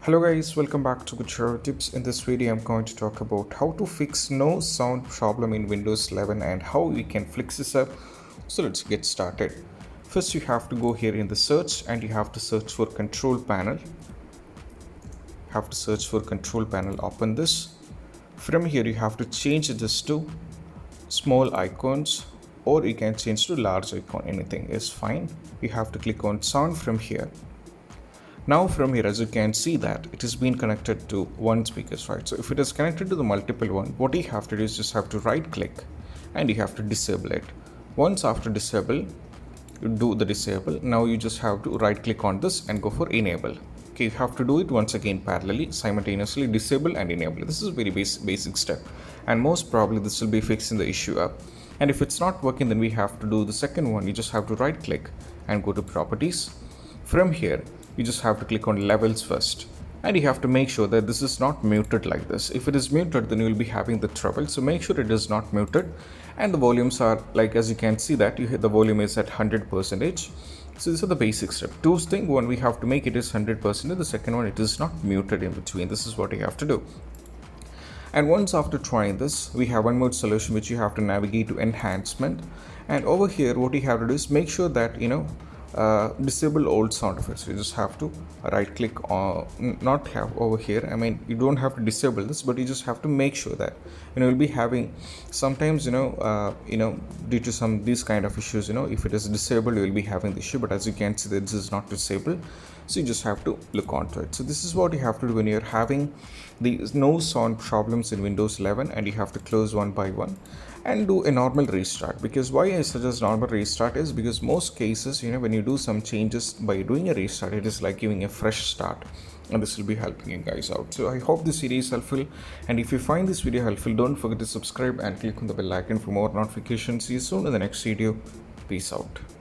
Hello guys, welcome back to Guitar Tips. In this video I'm going to talk about how to fix no sound problem in Windows 11 and how we can fix this up. So let's get started. First you have to go here in the search and you have to search for control panel. Open this. From here you have to change this to small icons, or you can change to large icon. Anything is fine. You have to click on sound from here. Now from here, as you can see that it has been connected to one speakers, right? So if it is connected to the multiple one, what you have to do is just have to right click and you have to disable it. Once after disable, you do the disable. Now you just have to right click on this and go for enable. Okay, you have to do it once again parallelly, simultaneously disable and enable. This is a very basic step, and most probably this will be fixing the issue up. And if it's not working, then we have to do the second one. You just have to right click and go to properties. From here, you just have to click on levels first, and you have to make sure that this is not muted like this. If it is muted, then you will be having the trouble. So make sure it is not muted, and the volumes are like, as you can see that the volume is at 100%. So these are the basic steps. Two things: one, we have to make it is 100%. The second one, it is not muted in between. This is what you have to do. And once after trying this, we have one more solution which you have to navigate to enhancement, and over here what you have to do is make sure that disable old sound effects. You just have to right click on, not have over here, I mean you don't have to disable this, but you just have to make sure that you'll be having sometimes due to some these kind of issues, if it is disabled you will be having the issue, but as you can see that this is not disabled, so you just have to look onto it. So this is what you have to do when you're having these no sound problems in Windows 11, and you have to close one by one and do a normal restart. Because why I suggest normal restart is because most cases, when you do some changes by doing a restart, it is like giving a fresh start, and this will be helping you guys out. So I hope this video is helpful, and if you find this video helpful, don't forget to subscribe and click on the bell icon for more notifications. See you soon in the next video. Peace out.